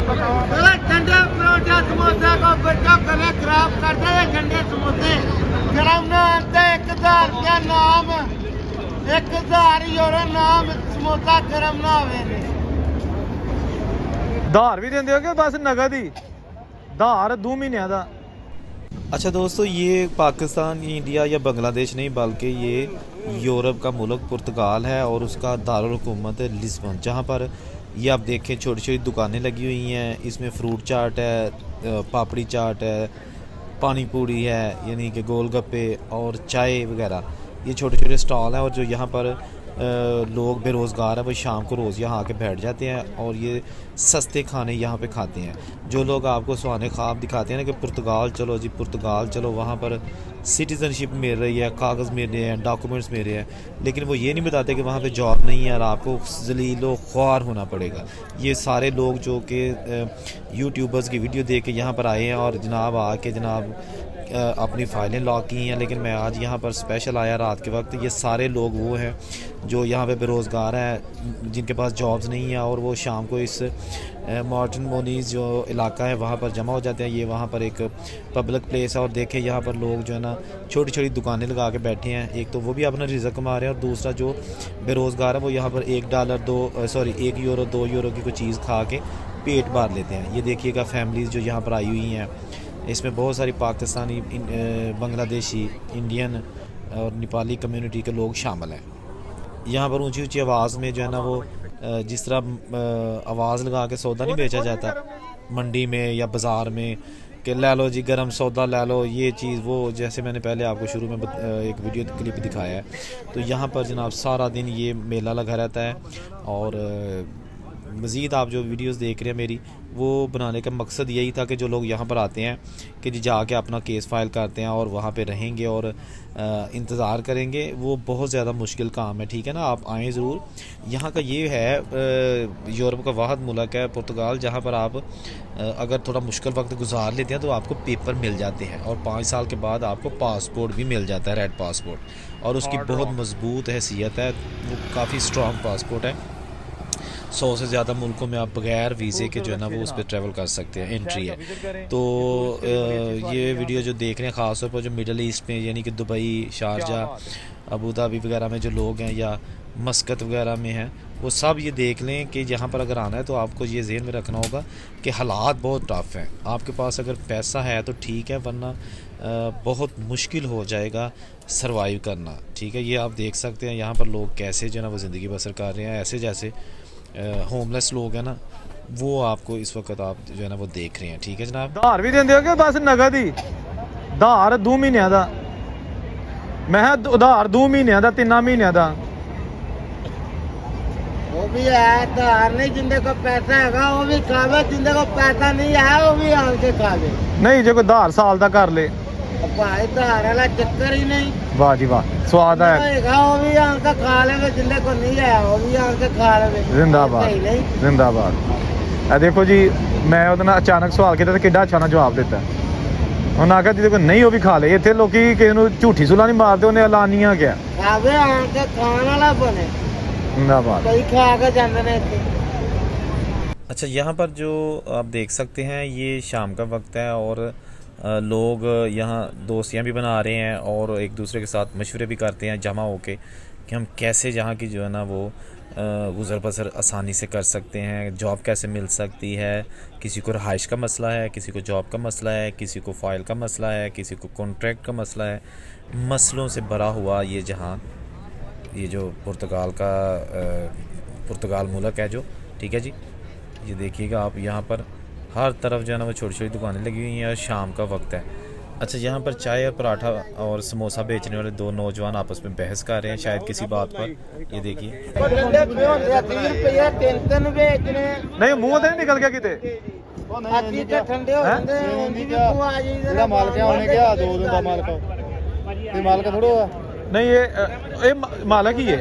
ठंडे परोठा समोसा को बच्चों गले खराब करते हैं। ठंडे समोसे गरम ना आते 1000 रुपया नाम, 1000 यूरो नाम समोसा गरम ना आवे। धार भी देंगे हो कि बस नगद ही धार 2 महीनों का। अच्छा दोस्तों, ये पाकिस्तान, इंडिया या बांग्लादेश नहीं बल्कि ये यूरोप का मुल्क पुर्तगाल है और उसका दारुल हुकूमत है लिस्बन, जहाँ पर ये आप देखें छोटी छोटी दुकानें लगी हुई हैं। इसमें फ्रूट चाट है, पापड़ी चाट है, पानी पूरी है, यानी कि गोलगप्पे और चाय वगैरह, ये छोटे छोटे स्टॉल हैं। और जो यहाँ पर लोग बेरोज़गार हैं वो शाम को रोज़ यहाँ आके बैठ जाते हैं और ये सस्ते खाने यहाँ पे खाते हैं। जो लोग आपको सुहाने ख्वाब दिखाते हैं ना कि पुर्तगाल चलो जी, पुर्तगाल चलो, वहाँ पर सिटीज़नशिप मिल रही है, कागज़ मिल रहे हैं, डॉक्यूमेंट्स मिल रहे हैं, लेकिन वो ये नहीं बताते कि वहाँ पे जॉब नहीं है और आपको ज़लीलो ख्वार होना पड़ेगा। ये सारे लोग जो कि यूट्यूबर्स की वीडियो देख के यहाँ पर आए हैं और जनाब आके जनाब अपनी फ़ाइलें लॉक की हैं, लेकिन मैं आज यहाँ पर स्पेशल आया रात के वक्त। ये सारे लोग वो हैं जो यहाँ पे बेरोज़गार हैं, जिनके पास जॉब्स नहीं है, और वो शाम को इस मॉर्टन मोनीज़ जो इलाका है वहाँ पर जमा हो जाते हैं। ये वहाँ पर एक पब्लिक प्लेस है और देखें यहाँ पर लोग जो है ना छोटी छोटी दुकानें लगा के बैठे हैं। एक तो वो भी अपना रिज़्क़ कमा रहे हैं और दूसरा जो बेरोज़गार है वो यहाँ पर $1 यूरो 2 यूरो की कोई चीज़ खा के पेट भर लेते हैं। ये देखिएगा फैमिलीज़ जो यहाँ पर आई हुई हैं, इसमें बहुत सारी पाकिस्तानी, बांग्लादेशी, इंडियन और नेपाली कम्युनिटी के लोग शामिल हैं। यहाँ पर ऊंची ऊंची आवाज़ में जो है ना वो जिस तरह आवाज़ लगा के सौदा नहीं बेचा जाता मंडी में या बाज़ार में कि ले लो जी गरम सौदा ले लो, ये चीज़ वो, जैसे मैंने पहले आपको शुरू में एक वीडियो क्लिप दिखाया है। तो यहाँ पर जनाब सारा दिन ये मेला लगा रहता है और मज़ीद आप जो वीडियोस देख रहे हैं मेरी, वो बनाने का मकसद यही था कि जो लोग यहाँ पर आते हैं कि जी जाके अपना केस फाइल करते हैं और वहाँ पे रहेंगे और इंतज़ार करेंगे, वो बहुत ज़्यादा मुश्किल काम है। ठीक है ना, आप आएँ ज़रूर। यहाँ का ये है यूरोप का वाहिद मुल्क है पुर्तगाल, जहाँ पर आप अगर थोड़ा मुश्किल वक्त गुजार लेते हैं तो आपको पेपर मिल जाते हैं और 5 साल के बाद आपको पासपोर्ट भी मिल जाता है, रेड पासपोर्ट, और उसकी बहुत मजबूत हैसियत है, वो काफ़ी स्ट्रॉन्ग पासपोर्ट है। 100 से ज़्यादा मुल्कों में आप बगैर वीज़े के जो है ना वो उस पर ट्रैवल कर सकते हैं, एंट्री है। तो ये वीडियो जो देख रहे हैं ख़ास तौर पर जो मिडल ईस्ट में, यानी कि दुबई, शारजाह, अबू धाबी वगैरह में जो लोग हैं या मस्कत वगैरह में हैं, वो सब ये देख लें कि यहाँ पर अगर आना है तो आपको ये ज़हन में रखना होगा कि हालात बहुत टफ हैं। आपके पास अगर पैसा है तो ठीक है, वरना बहुत मुश्किल हो जाएगा सर्वाइव करना। ठीक है, ये आप देख सकते हैं यहाँ पर लोग कैसे जो है ना वो ज़िंदगी बसर कर रहे हैं, ऐसे जैसे होमलेस लोग हैं ना, वो आपको इस वक्त आप जो है ना वो देख रहे हैं। ठीक है जनाब, धार भी देंगे हो कि बस नगद ही धार 2 महीनों का। मैं उधार 2 महीनों का, 3 महीनों का वो भी है धार नहीं, जिंदे को पैसा है वो भी खावे, जिंदे को पैसा नहीं है वो भी आन के खावे। नहीं जो कोई धार साल का कर ले भाई धार वाला चक्कर ही नहीं। वाह जी वाह, स्वाद है। वो भी आन के खा लेवे, जिंदे को नहीं है वो भी आन के खा लेवे। जिंदाबाद जिंदाबाद। देखो जी, मैं ਉਹਦਾ अचानक सवाल किया तो किड्डा अच्छा ना जवाब दिता। उन्हें आखिया जी नहीं वो भी खा ले। इतने लोग किसी को झूठी सुला नहीं मारते, उन्हें ऐलानिया क्या खावे आन के खाने वाला बने। जिंदाबाद। कई खा के जाते हैं इतने। अच्छा यहाँ पर जो आप देख सकते हैं ये शाम का वक्त है और लोग यहाँ दोस्तियाँ भी बना रहे हैं और एक दूसरे के साथ मशवरे भी करते हैं जमा होके कि हम कैसे यहाँ की जो है ना वो गुज़र बसर आसानी से कर सकते हैं, जॉब कैसे मिल सकती है। किसी को रहाइश का मसला है, किसी को जॉब का मसला है, किसी को फ़ाइल का मसला है, किसी को कॉन्ट्रैक्ट का मसला है। मसलों से भरा हुआ ये जहाँ, ये जो पुर्तगाल मुल्क है जो, ठीक है जी, ये देखिएगा आप, यहाँ पर हर तरफ जो है ना वो छोटी छोटी दुकानें लगी हुई हैं और शाम का वक्त है। अच्छा, यहाँ पर चाय और पराठा और समोसा बेचने वाले 2 नौजवान आपस में बहस कर रहे हैं शायद किसी बात पर। ये देखिए, नहीं मुँह तो नहीं निकल गया किते नहीं, ये मालक ही है।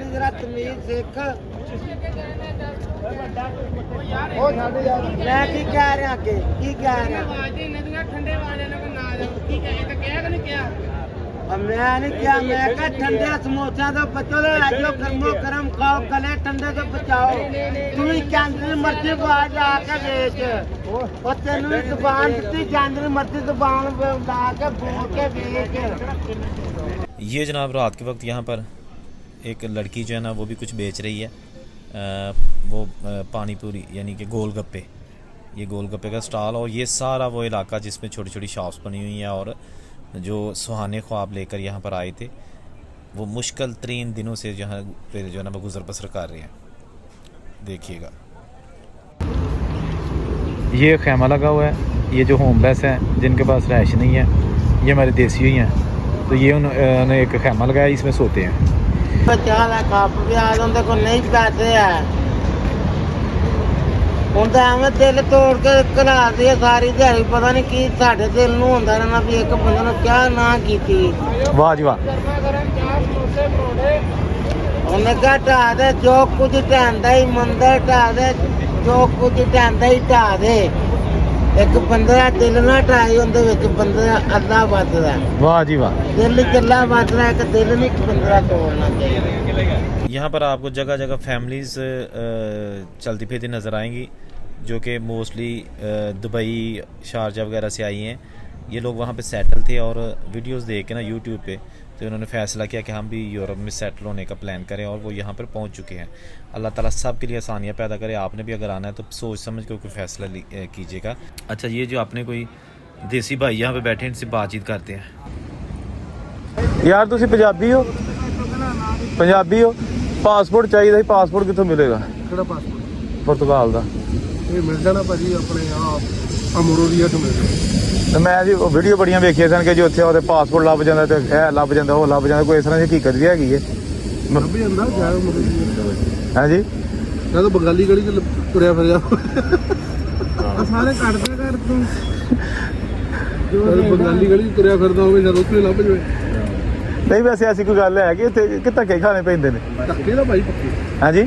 मैं की कह रहा की कह रहा अब मैं नहीं क्या, मैं क्या ठंडे समोसा तो बचो ले जो गर्मो गर्म खाओ, गले ठंडे तो बचाओ। तू ही चांदनी मर्जी बाहर जाके बेच, और तेन भी दुकान दी चांदनी मर्जी दुकान ला के बोल के बेच। ये जनाब रात के वक्त यहाँ पर एक लड़की जो है ना वो भी कुछ बेच रही है। वो पानी पूरी यानी कि गोलगप्पे, ये गोलगप्पे का स्टॉल, और ये सारा वो इलाका जिसमें छोटी छोटी शॉप्स बनी हुई हैं। और जो सुहाने ख्वाब लेकर यहाँ पर आए थे वो मुश्किल तरीन दिनों से जहाँ पे जो है ना वो गुजर बसर कर रहे हैं। देखिएगा ये खैमा लगा हुआ है, ये जो होमलेस हैं जिनके पास रहाइश नहीं है, ये हमारे देसी ही हैं, तो ये उन्होंने एक खैमा लगाया, इसमें सोते हैं। बचा ला कप भी आ जाते को नहीं पैसे है, ਹੁਣ ਤਾਂ ਐਵੇਂ ਦਿਲ ਤੋੜ ਕੇ ਘਲਾਦੀ ਆ ਸਾਰੀ ਦਿਹਾੜੀ। ਪਤਾ ਨਹੀਂ ਕੀ ਸਾਡੇ ਦਿਲ ਨੂੰ ਹੁੰਦਾ ਰਹਿਣਾ ਵੀ ਇੱਕ ਬੰਦੇ ਨੂੰ ਚਾਹ ਨਾ ਕੀਤੀ। ਵਾਹ ਜੀ ਵਾਹ। ਉਹਨੇ ਕਿਹਾ ਢਾਹ ਦੇ ਜੋ ਕੁਝ ਢਾਂਦਾ ਹੀ ਮੰਦਰ, ਢਾਹ ਦੇ ਜੋ ਕੁਝ ਢਾਂਦਾ ਹੀ ਢਾਹ ਦੇ। ਇੱਕ ਬੰਦੇ ਦਾ ਦਿਲ ਨਾ ਢਾਈ, ਉਹਦੇ ਵਿੱਚ ਬੰਦੇ ਦਾ ਅੱਲਾ ਵੱਜਦਾ। ਵਾਹ ਜੀ वाह। ਦਿਲ ਚੱਲਾ ਵੱਜਦਾ, ਇੱਕ ਦਿਲ ਨਹੀਂ ਇੱਕ ਬੰਦੇ ਦਾ ਤੋੜਨਾ ਚਾਹੀਦਾ। यहाँ पर आपको जगह जगह फैमिलीज़ चलती फिरती नज़र आएंगी जो कि मोस्टली दुबई शारजा वगैरह से आई हैं। ये लोग वहाँ पे सेटल थे और वीडियोस देख के ना यूट्यूब पे तो उन्होंने फ़ैसला किया कि हम भी यूरोप में सेटल होने का प्लान करें, और वो यहाँ पर पहुँच चुके हैं। अल्लाह ताला सब के लिए आसानियाँ पैदा करे। आपने भी अगर आना है तो सोच समझ कर कोई फ़ैसला कीजिएगा। अच्छा, ये जो आपने कोई देसी भाई यहाँ पे बैठे हैं, इनसे बातचीत करते हैं। यार तुसी पंजाबी हो? पंजाबी हो? पासपोर्ट चाहिए था, पासपोर्ट कितों मिलेगा? ਕਿਹੜਾ ਪਾਸਪੋਰਟ? पुर्तगाल ਦਾ। ਇਹ ਮਿਲ ਜਾਣਾ ਭਾਜੀ ਆਪਣੇ ਆ ਮੋਰੋਲੀਆ ਤੋਂ ਮਿਲ ਜਾਣਾ। ਤੇ ਮੈਂ ਜੀ ਵੀਡੀਓ ਬੜੀਆਂ ਵੇਖੀਆਂ ਸਨ ਕਿ ਜੋ ਉੱਥੇ ਉਹਦੇ ਪਾਸਪੋਰਟ ਲੱਭ ਜਾਂਦਾ ਤੇ ਇਹ ਲੱਭ ਜਾਂਦਾ, ਉਹ ਲੱਭ ਜਾਂਦਾ, ਕੋਈ ਇਸ ਤਰ੍ਹਾਂ ਦੀ ਹਕੀਕਤ ਵੀ ਹੈਗੀ ਹੈ? ਲੱਭ ਜਾਂਦਾ ਜਾ ਮੋਰੋਲੀਆ। ਹੈ ਜੀ? ਮੈਂ ਤਾਂ ਬੰਗਾਲੀ ਗਲੀ ਚ ਤੁਰਿਆ ਫਿਰਿਆ। ਸਾਰੇ ਕੱਢਦਾ ਕਰ ਤੂੰ। ਜੋ ਬੰਗਾਲੀ ਗਲੀ ਚ ਤੁਰਿਆ ਫਿਰਦਾ ਹੋਵੇ ਜਾਂ ਉੱਥੇ ਲੱਭ ਜਾਵੇ। ਨਹੀਂ ਵੈਸੇ ਐਸੀ ਕੋਈ ਗੱਲ ਹੈ ਕਿ ਉੱਥੇ ਕਿ ਧੱਕੇ ਖਾਣੇ ਪੈਂਦੇ ਨੇ? ਧੱਕੇ ਦਾ ਭਾਈ ਪੱਕੇ। ਹੈ ਜੀ?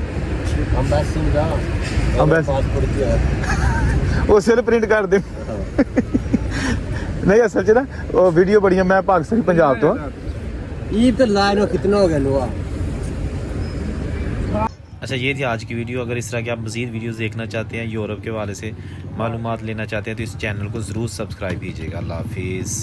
ਅੰਬੈਸੀ ਦਾ ਪਾਸਪੋਰਟ ਕੀ ਹੈ? ਉਹ ਸਿਰ ਪ੍ਰਿੰਟ ਕਰ ਦੇ। नहीं असल च ना वो वीडियो बड़ियां, मैं पाकिस्तानी पंजाब तो ईद तो लाइन कितना हो गया लोहा। अच्छा, ये थी आज की वीडियो। अगर इस तरह की आप मज़ीद वीडियोस देखना चाहते हैं, यूरोप के हवाले से मालूमात लेना चाहते हैं, तो इस चैनल को ज़रूर सब्सक्राइब कीजिएगा। अल्लाह हाफिज़।